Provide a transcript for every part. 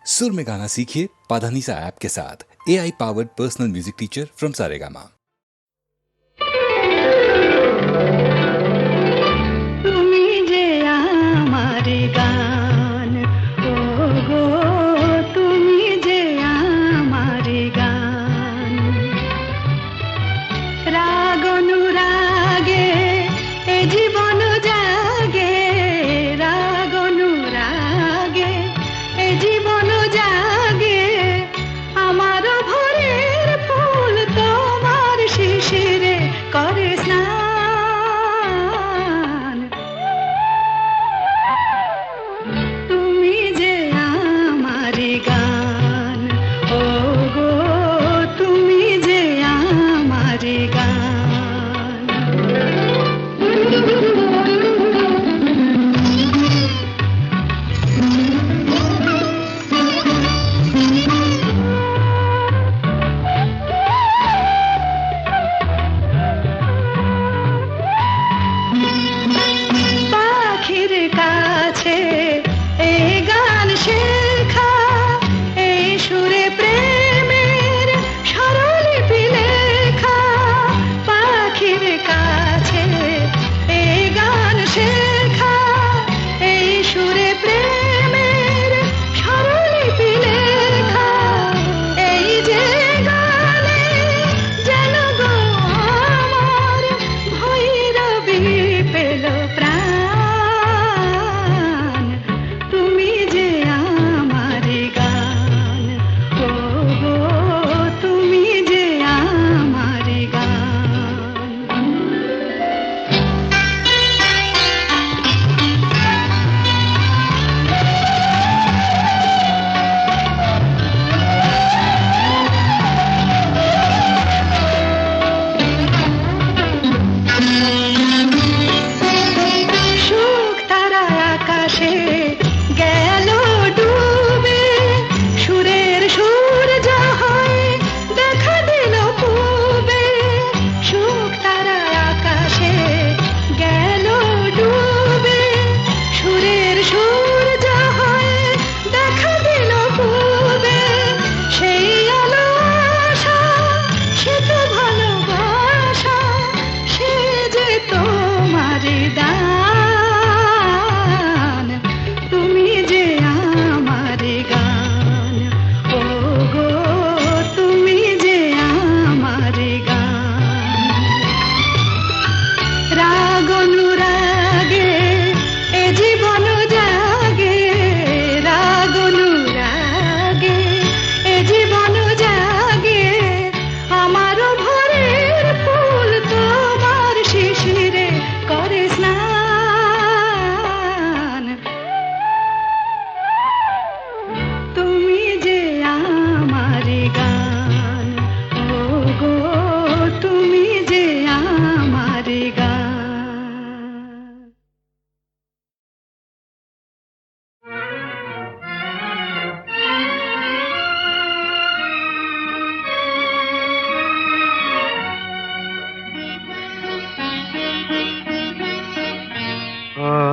सुर में गाना सीखिए पाधानीसा ऐप के साथ। AI powered personal music teacher from Saregama.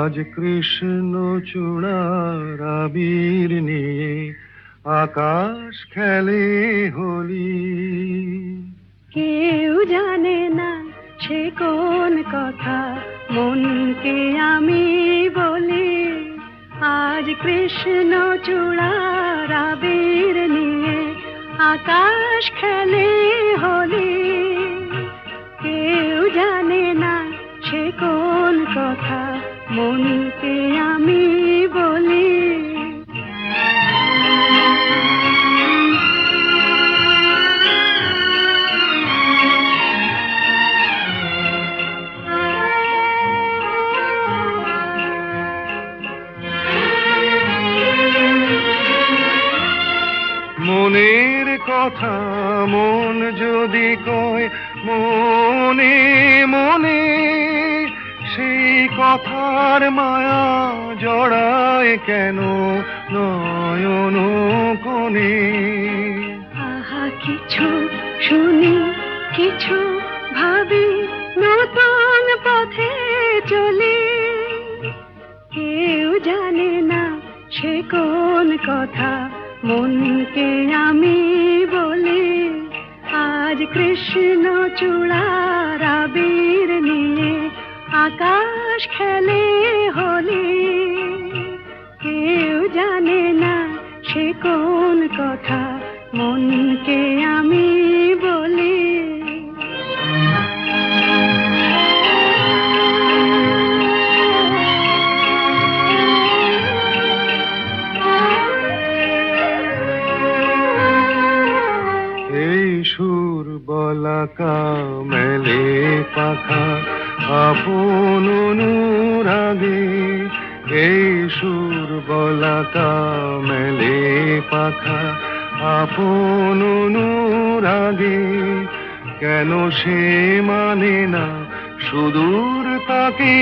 আজ কৃষ্ণ চূড়ার আবির নিয়ে আকাশ খেলে হোলি। কেউ জানে না সে কোন কথা মনকে আমি বলি। আজ কৃষ্ণ চূড়ার আবির নিয়ে আকাশ খেলে হোলি। কেউ জানে না সে কোন কথা মনকে আমি বলি। মনের কথা মন যদি কয় মনে মনে, সেই কথার মায়া জড়ায় কেন নয়ন কোণে। আহা কিছু শুনি কিছু ভাবি নতুন পথে চলি। কেউ জানে না সে কোন কথা মনকে আমি বলি আজ কৃষ্ণ চূড়ার আবির নিয়ে আকাশ খেলে হোলি। কেউ জানে না সে কোন কথা, মনকে আমি বলি। এই সুর বলাকা মেলে পাখা আপন অনুরাগে, এই সুর বলাকা মেলে পাখা আপন অনুরাগে। কেন সে মানে না সুদূর তাকে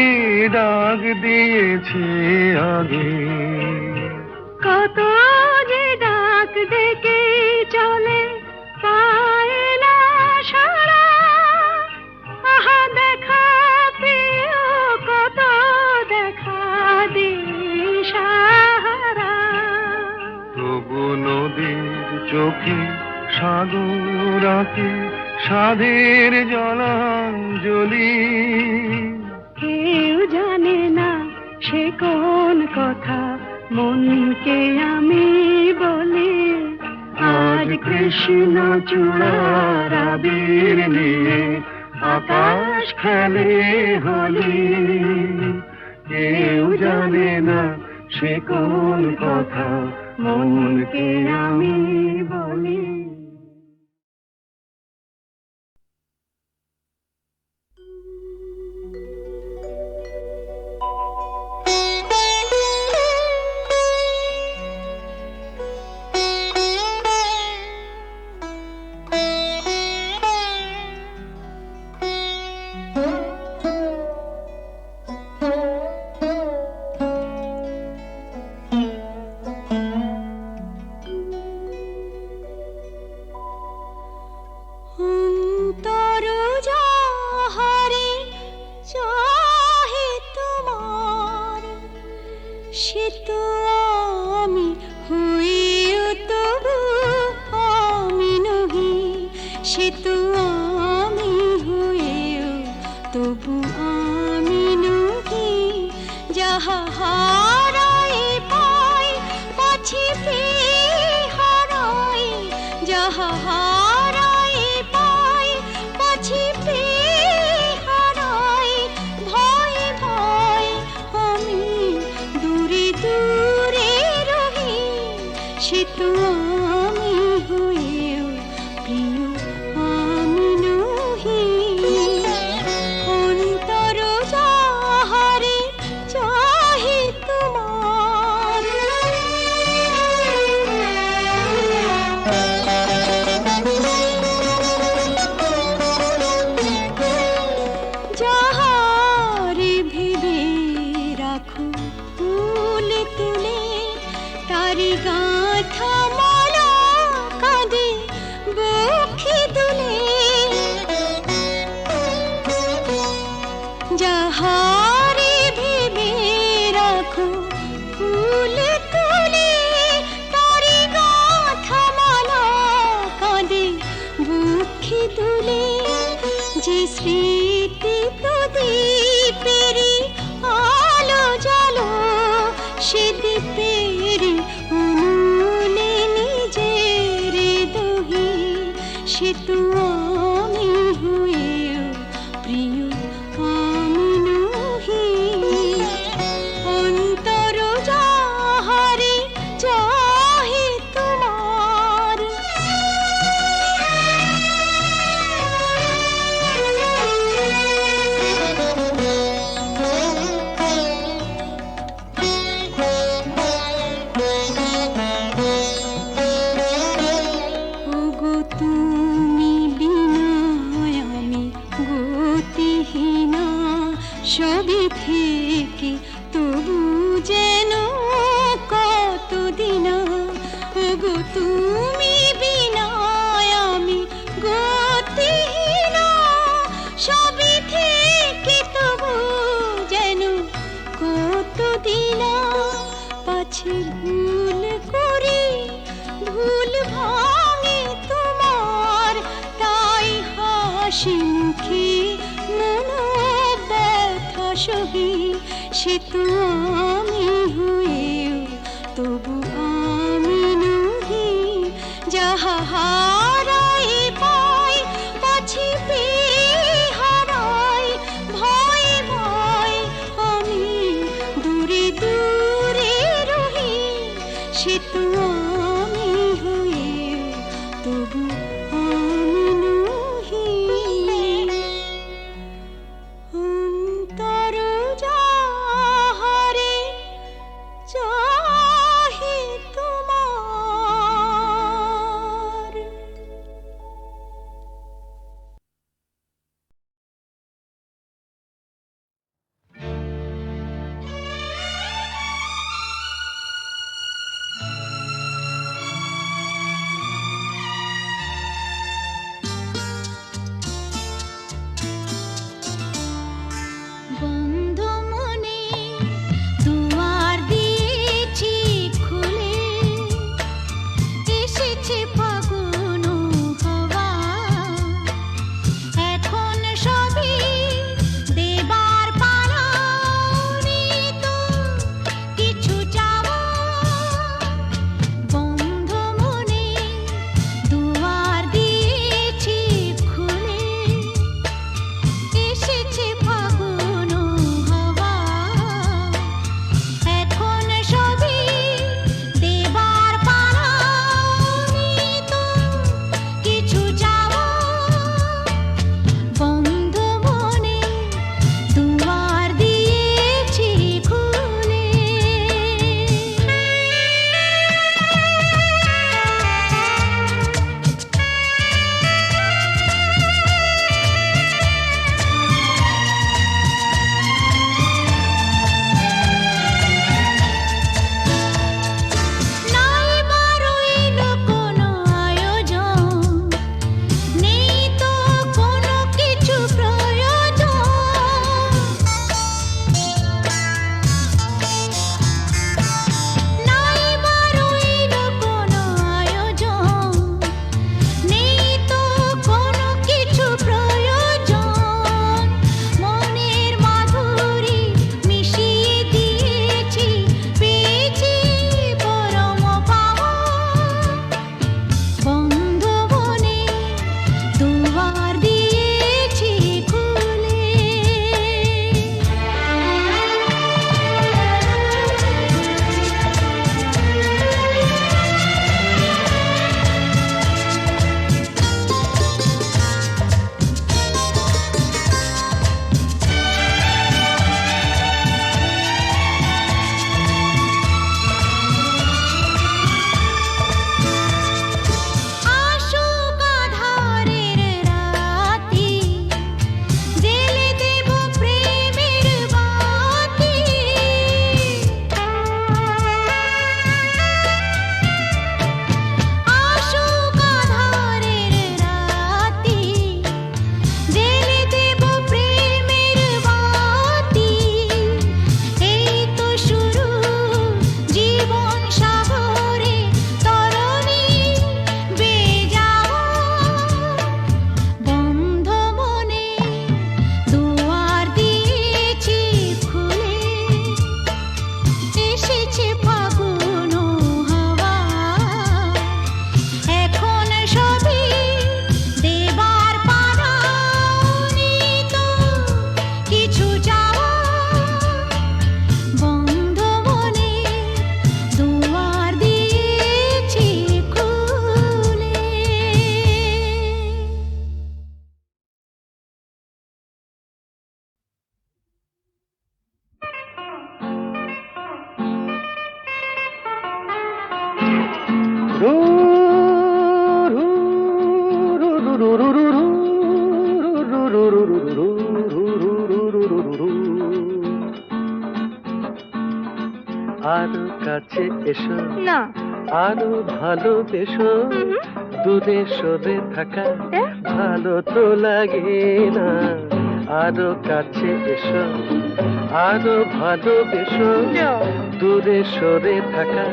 ডাক দিয়েছে আগে। কত যে ডাক ডেকে চলে পায় না সারা, আহা দেখা প্রিয় কত দেখা দিশাহারা। তবু নদীর চোখে সাগর আঁকে সাধের জলাঞ্জলি। কেউ জানে না সে কোন কথা, মনকে আমি বলি আজ কৃষ্ণ চূড়ার আবির নিয়ে আকাশ খেলে হোলি। কেউ জানে না সে কোন কথা, মনকে আমি বলি। হাসি মুখে মনো ব্যথা সহি সে তো আমি হয়েও তবু আমি নহি যাহা হারাই পাই পাছি পেয়ে হারাই ভয় ভয় আমি দূরে দূরে রহি সে তো আমি হয়েও তবু আমি নহি অন্তর যাহারে চাহি তোমার বন্ধ মনে দুয়ার দিয়েছি খুলে এসেছে ফাগুন হাওয়া এখন সবই দেবার পালা তো কিছু চাওয়া বন্ধ মনে দুয়ার দিয়েছি খুলে এসেছে ফাগুন হাওয়া এখন সবই দেবার পালা তো কিছু চাওয়া বন্ধ মনে দুয়ার দিয়েছি খুলে নাই বারইল কোনো আয়োজন নেই তো কোনো কিছু প্রয়োজন নাই বারইল কোনো আয়োজন নেই তো কোনো কিছু প্রয়োজন মনের মাধুরী মিশিয়ে দিয়েছি পেয়েছি পরম পাওয়া বন্ধ মনে দুয়ার দিয়েছি খুলে আসুক আধারের রাতি জেলে দেব প্রেমের বাতি আসুক আধারের রাতি জেলে দেব প্রেমের বাতি এই তো শুরু জীবন সাগরে তরণী বেয়ে যাওয়া বন্ধ মনে দুয়ার দিয়েছি খুলে এসেছে ফাগুন হাওয়া এখন সবই দেবার পালা তো কিছু চাওয়া বন্ধ মনে দুয়ার দিয়েছি খুলে রু রু রু রু রু রু রু রু রু রু রু রু রু। আরো কাছে এসো না আরো ভালোবেসো দূরে সরে থাকা ভালো তো লাগে না আরো কাছে এসো আরো ভালোবেসো দূরে সরে থাকা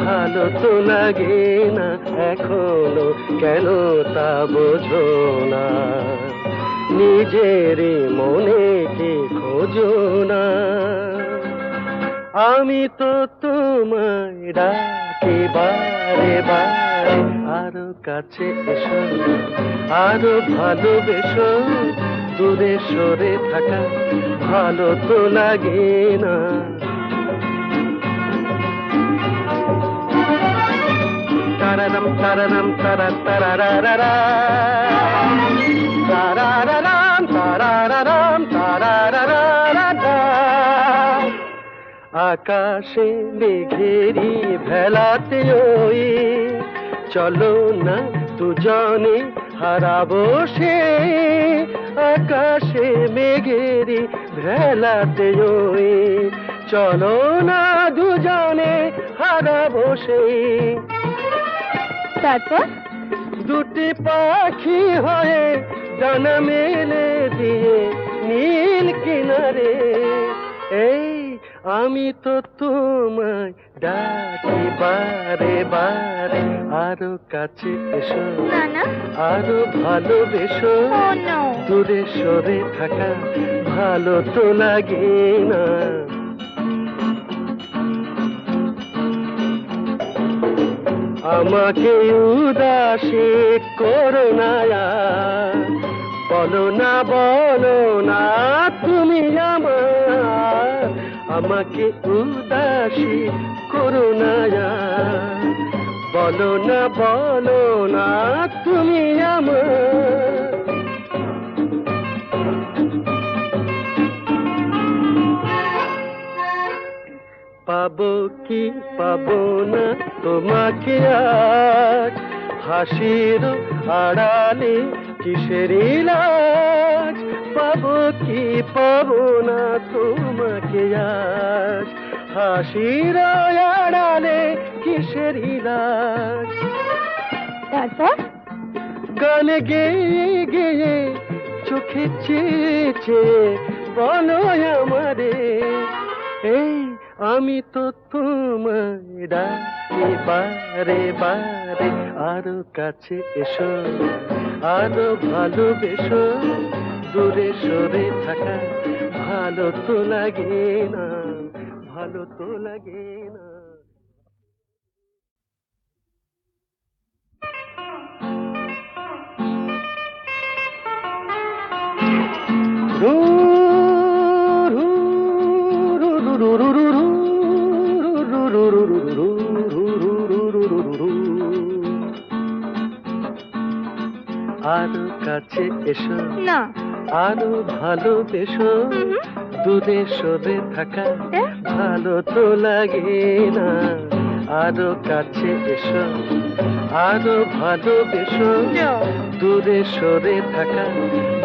ভালো তো লাগে না এখনো কেন তা বোঝো না নিজেরই মনে কে খোঁজো না। আমি তো তোমায় ডাকি বারে বারে, আরো কাছে এসো, আরো ভালোবেসো। দূরে সরে থাকা ভালো তো লাগে না। তারারাম তারারাম তারা তারারারা, তারারারাম তারারারাম তারারারা। আকাশে মেঘেরি ভেলাতে ওই, চলো না দুজনে হারাবো সে। আকাশে মেঘেরি ভেলাতে ওই, চলো না দুজনে হারাবো সে। তারপর দুটি পাখি হয়ে ডানা মেলে দিয়ে নীল কিনারে, এই আমি তো তোমায় ডাকি বারে বারে, আরো কাছে এসো, না না, আরো ভালোবেসো। ও নো, দূরে সরে থাকা ভালো তো লাগে না। আমাকে উদাসী করো না আর, বলো না বলো না তুমি আমার। আমাকে উদাসী করো না আর, বলো না তুমি আমার। পাবো কি পাবো না তোমাকে আজ, হাসির আড়ালে কিসের লাজ। পাবো কি পাবো না তোমাকে আজ, হাসির আড়ালে কিসের লাজ। তারপর গানে গেয়ে গেয়ে চোখে চেয়ে চেয়ে বলো আমারে, এই আমি তো তোমায় ডাকি বারে বারে, আরো কাছে এসো, আরো ভালোবেসো। দূরে সরে থাকা ভালো তো লাগে না, ভালো তো লাগে না। রু রু রু রু রু রু রু রু। আরো কাছে এসো, না, আরো ভালোবেসো। দূরে সরে থাকা ভালো তো লাগে না, আরো কাছে এসো, আরো ভালোবেসো। দূরে সরে থাকা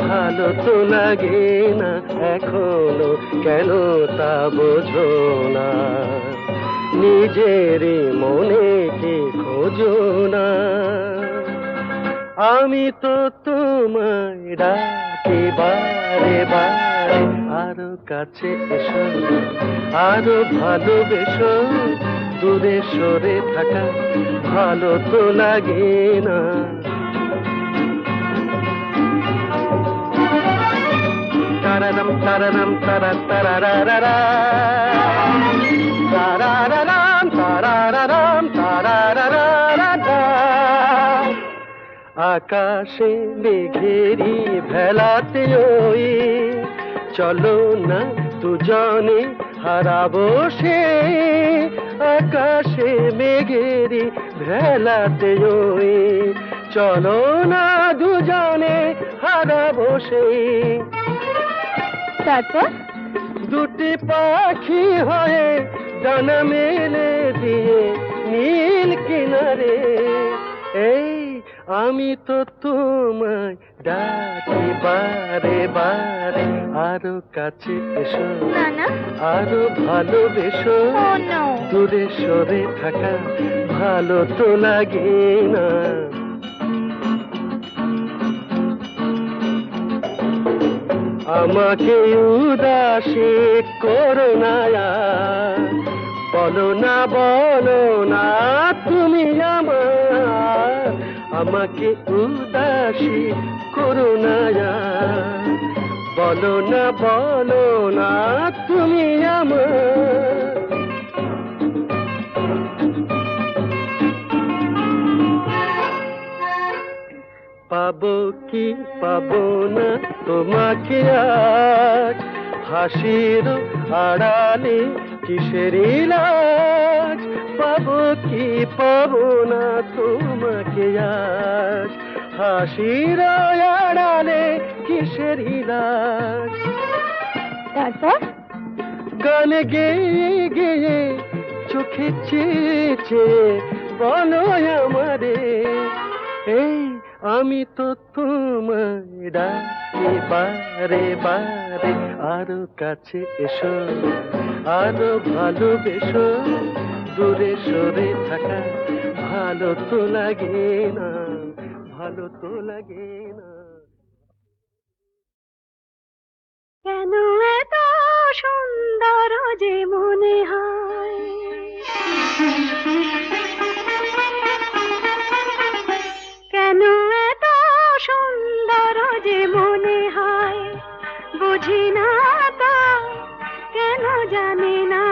ভালো তো লাগে না, এখনো কেন তা বোঝো না। নিজেরই মনে কে খোঁজো না। আমি তো তোমায় ডাকি বারে বারে, আরো কাছে এসো, আরো ভালোবেসো। দূরে সরে থাকা ভালো তো লাগে না। তারারাম তারারাম তারা তারারারা, তারারারাম তারারারাম তারারারা। আকাশে মেঘেরি ভেলাতে ওই, চলো না দুজনে হারাবো সে। আকাশে মেঘেরি ভেলাতে ওই, চলো না দুজনে হারাবো সে। তারপর দুটি পাখি হয়ে ডানা মেলে দিয়ে নীল কিনারে, এই আমি তো তোমায় ডাকি বারে বারে, আরো কাছে এসো, না না, আরো ভালোবেসো। ও নো, দূরে সরে থাকা ভালো তো লাগে না। আমাকে উদাসী করো না আর, বলো না তুমি আমার। আমাকে উদাসী করো না আর। বলো না তুমি আমার। পাবো কি পাবো না তোমাকে আজ, হাসির আড়ালে কিসের লাজ। পাবো কি পাবো না তোমাকে আজ, হাসির আড়ালে কিসের লাজ। তারপর গানে গেয়ে গেয়ে চোখে চেয়ে চেয়ে বলো আমারে, এই আমি তো তোমায় ডাকি বারে বারে। আরো কাছে এসো, আরো ভালোবেসো। দূরে সরে থাকা ভালো তো লাগে না, ভালো তো লাগে না। কেন এত সুন্দর যে মনে হয়, কেন এত সুন্দর যে মনে হয়, বুঝি না তো কেন জানি না।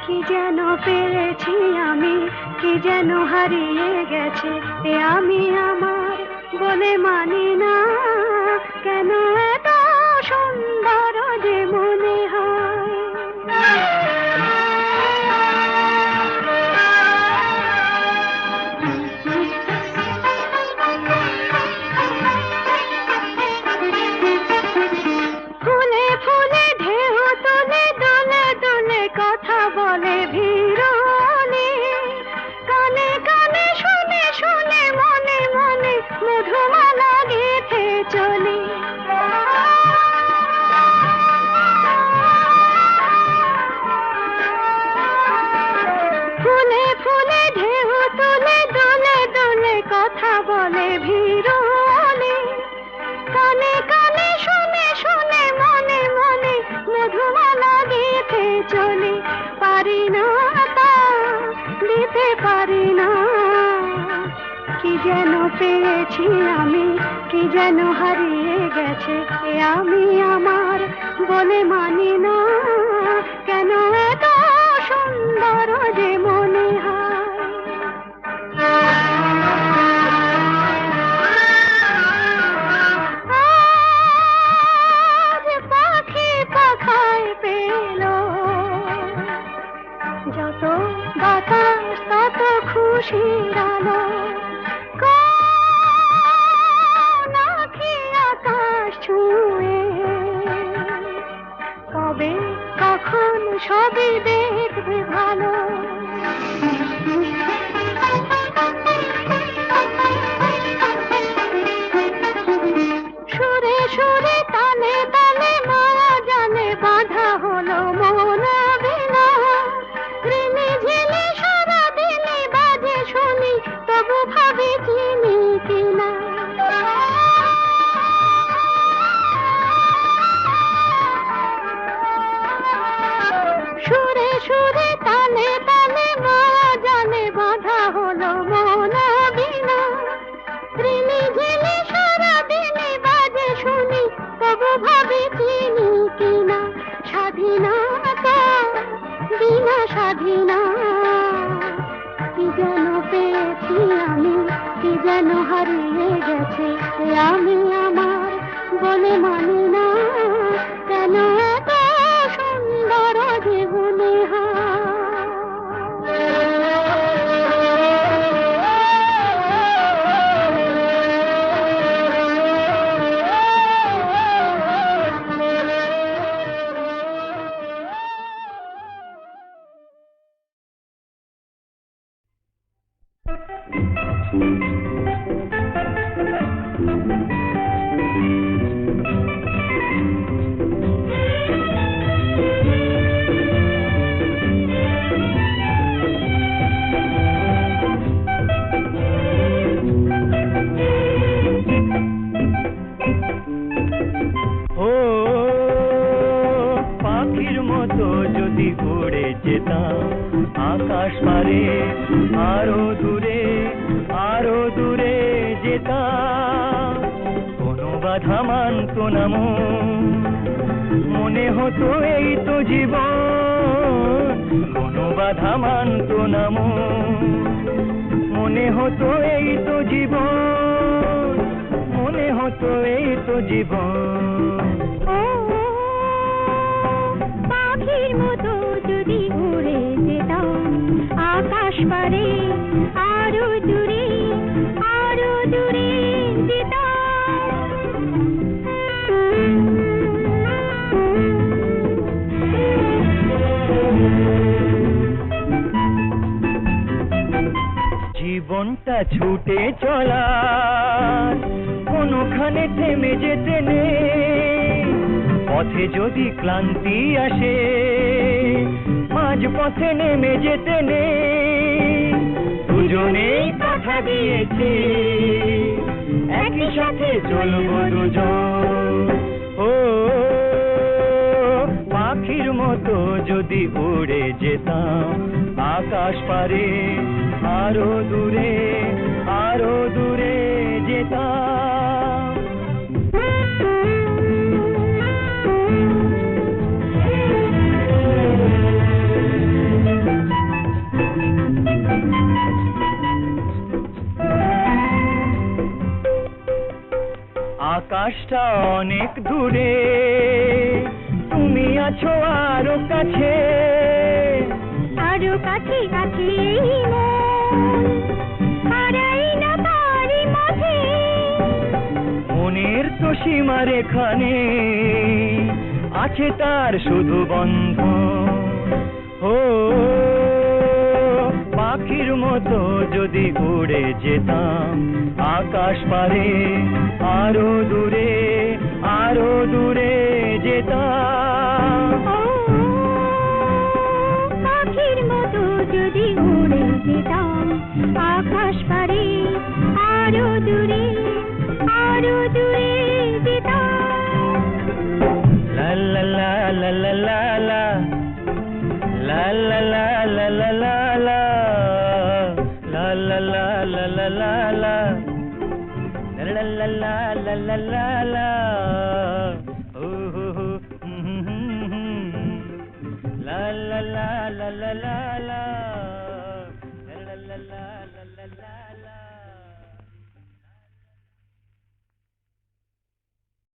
কি যেন পেয়েছি আমি, কি যেন হারিয়ে গেছে এ আমি আমার বলে মানি না। কেন এত সুন্দর যে মনে হয়। ফুলে ফুলে ঢেউ তোলে, দোলে দোলে কথা বলে ভিড়নে। কানে কানে শুনে শুনে মনে মনে মধুমালা গেঁথে চলি। ফুলে ফুলে ঢেউ তোলে, দোলে দোলে কথা বলে ভিড়নে। কানে কানে শুনে শুনে মনে মনে মধুমালা গেঁথে চলি। পারি না তা দিতে পারি না, কি যেন পেয়েছি আমি, কি যেন হারিয়ে গেছে এ আমি আমার বলে মানি না। কেন এত সুন্দর যে মনে হয়। আজ পাখি পাখায় পেল, যত বাতাস তত খুশির আলো। কোন আঁখি আকাশ ছুঁয়ে, কবে কখন সবই দেখবে ভালো। সুরে সুরে তালে তালে মায়া জানে বাঁধা হলো মন বিনা। ঋণে ঝিলে সারা দিনে বাজে শুনি, তবু ভাবি চিনি কিনা। সুরে সুরে তালে তালে মায়া জানে বাঁধা হলো মন বিনা। ঋণে ঝিলে সারা দিনে বাজে শুনি, তবু ভাবি চিনি কিনা। স্বাধীনতা বিনা স্বাধীনা, কি যেন পেয়েছি আমি, কি যেন হারিয়ে গেছে এ আমি আমার বলে মানি না। কেন এত সুন্দর যে মনে হয়। ও পাখির মতো যদি উড়ে যেতাম আকাশ পারে, আরো দূরে আরো বাধা মানত না মনে হতো এই তো জীবন, কোনো বাধা মানত না মনে হতো এই তো জীবন, মনে হতো এই তো জীবন। ও পাখির মতো যদি উড়ে যেতাম আকাশ পারে, আরো দূরে যেতাম। জীবনটা ছুটে চলা, কোনোখানে থেমে যেতে নেই। পথে যদি ক্লান্তি আসে, মাঝ পথে নেমে যেতে নেই। দুজনেই কথা দিয়েছি একই সাথে চলবো দুজন। ও পাখির মতো যদি উড়ে যেতাম আকাশ পারে, আরো দূরে যেতাম। আকাশটা অনেক দূরে, তুমি আছো আরো কাছে, আরো কাছে কাছে হারাই না পারি মাঝে। মনের তো সীমা রেখা নেই, আছে তার শুধু বন্ধন। ও পাখির মতো যদি উড়ে যেতাম আকাশ পারে, আরো দূরে যেতাম। পাখির মতো যদি উড়ে যেতাম আকাশ পারে, আরো দূরে